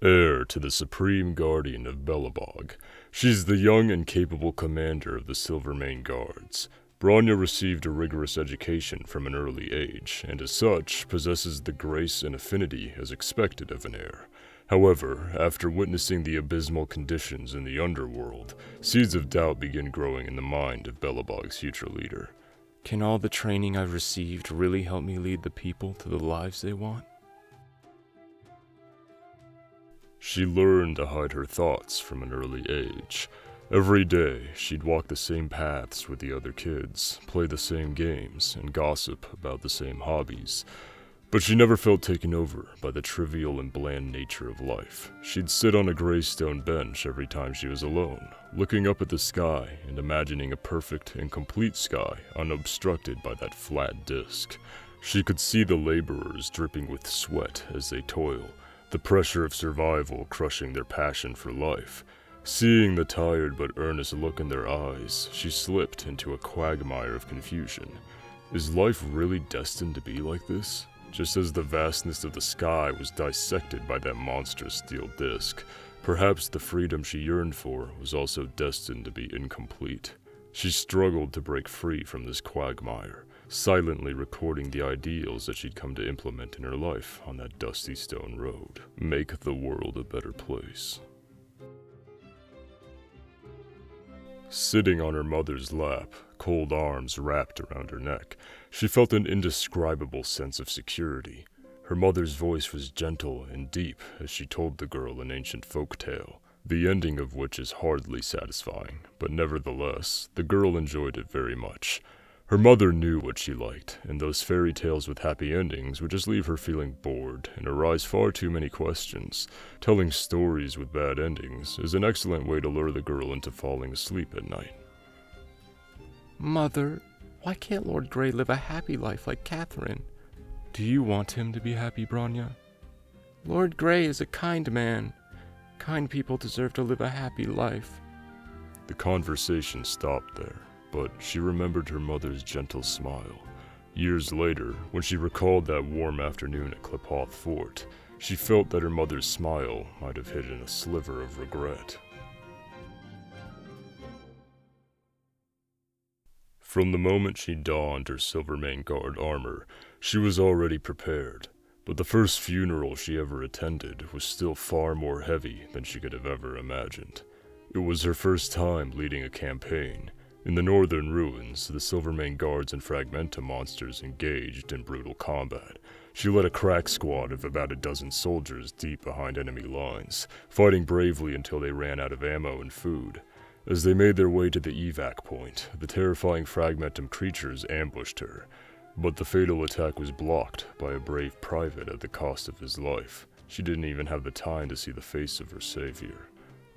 heir to the supreme guardian of Belobog. She's the young and capable commander of the Silvermane Guards. Bronya received a rigorous education from an early age, and as such, possesses the grace and affinity as expected of an heir. However, after witnessing the abysmal conditions in the underworld, seeds of doubt begin growing in the mind of Belobog's future leader. Can all the training I've received really help me lead the people to the lives they want? She learned to hide her thoughts from an early age. Every day, she'd walk the same paths with the other kids, play the same games, and gossip about the same hobbies. But she never felt taken over by the trivial and bland nature of life. She'd sit on a gray stone bench every time she was alone, looking up at the sky and imagining a perfect and complete sky unobstructed by that flat disk. She could see the laborers dripping with sweat as they toil, the pressure of survival crushing their passion for life. Seeing the tired but earnest look in their eyes, she slipped into a quagmire of confusion. Is life really destined to be like this? Just as the vastness of the sky was dissected by that monstrous steel disc, perhaps the freedom she yearned for was also destined to be incomplete. She struggled to break free from this quagmire, silently recording the ideals that she'd come to implement in her life on that dusty stone road. Make the world a better place. Sitting on her mother's lap, cold arms wrapped around her neck, she felt an indescribable sense of security. Her mother's voice was gentle and deep as she told the girl an ancient folk tale, the ending of which is hardly satisfying, but nevertheless, the girl enjoyed it very much. Her mother knew what she liked, and those fairy tales with happy endings would just leave her feeling bored and arise far too many questions. Telling stories with bad endings is an excellent way to lure the girl into falling asleep at night. Mother, why can't Lord Grey live a happy life like Catherine? Do you want him to be happy, Bronya? Lord Grey is a kind man. Kind people deserve to live a happy life. The conversation stopped there, but she remembered her mother's gentle smile. Years later, when she recalled that warm afternoon at Clepoth Fort, she felt that her mother's smile might have hidden a sliver of regret. From the moment she donned her Silvermane Guard armor, she was already prepared, but the first funeral she ever attended was still far more heavy than she could have ever imagined. It was her first time leading a campaign. In the northern ruins, the Silvermane Guards and Fragmenta monsters engaged in brutal combat. She led a crack squad of about a dozen soldiers deep behind enemy lines, fighting bravely until they ran out of ammo and food. As they made their way to the evac point, the terrifying Fragmentum creatures ambushed her, but the fatal attack was blocked by a brave private at the cost of his life. She didn't even have the time to see the face of her savior.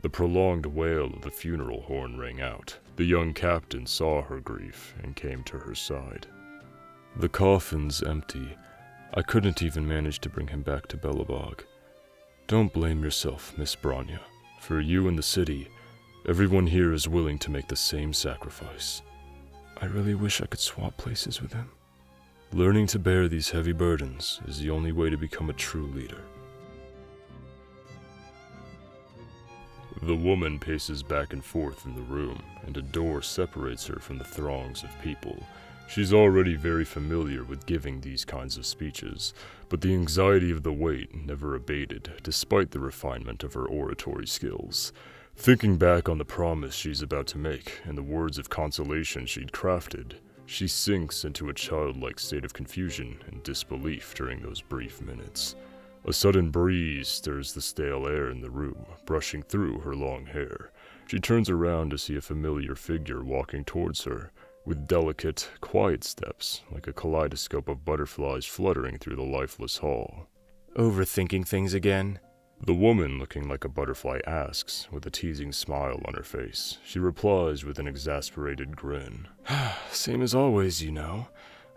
The prolonged wail of the funeral horn rang out. The young captain saw her grief and came to her side. The coffin's empty. I couldn't even manage to bring him back to Belobog. Don't blame yourself, Miss Bronya. For you and the city, everyone here is willing to make the same sacrifice. I really wish I could swap places with him. Learning to bear these heavy burdens is the only way to become a true leader. The woman paces back and forth in the room, and a door separates her from the throngs of people. She's already very familiar with giving these kinds of speeches, but the anxiety of the wait never abated, despite the refinement of her oratory skills. Thinking back on the promise she's about to make, and the words of consolation she'd crafted, she sinks into a childlike state of confusion and disbelief during those brief minutes. A sudden breeze stirs the stale air in the room, brushing through her long hair. She turns around to see a familiar figure walking towards her, with delicate, quiet steps, like a kaleidoscope of butterflies fluttering through the lifeless hall. Overthinking things again? The woman, looking like a butterfly, asks, with a teasing smile on her face. She replies with an exasperated grin. Same as always, you know.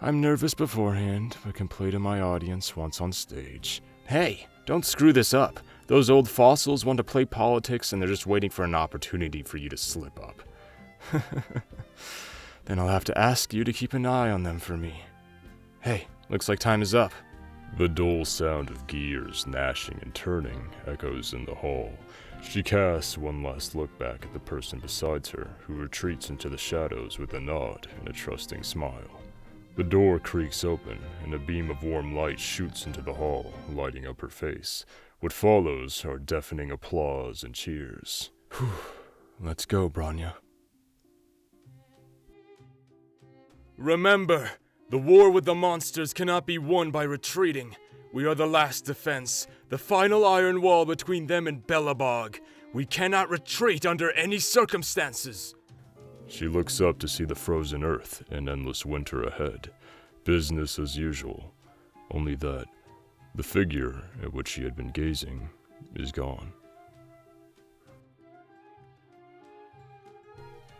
I'm nervous beforehand, but can play to my audience once on stage. Hey, don't screw this up. Those old fossils want to play politics and they're just waiting for an opportunity for you to slip up. Then I'll have to ask you to keep an eye on them for me. Hey, looks like time is up. The dull sound of gears gnashing and turning echoes in the hall. She casts one last look back at the person beside her, who retreats into the shadows with a nod and a trusting smile. The door creaks open, and a beam of warm light shoots into the hall, lighting up her face. What follows are deafening applause and cheers. Whew. Let's go, Bronya. Remember, the war with the monsters cannot be won by retreating. We are the last defense, the final iron wall between them and Belobog. We cannot retreat under any circumstances. She looks up to see the frozen earth and endless winter ahead. Business as usual. Only that the figure at which she had been gazing is gone.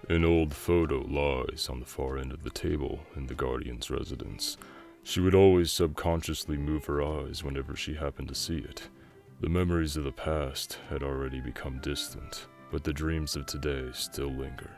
An old photo lies on the far end of the table in the Guardian's residence. She would always subconsciously move her eyes whenever she happened to see it. The memories of the past had already become distant, but the dreams of today still linger.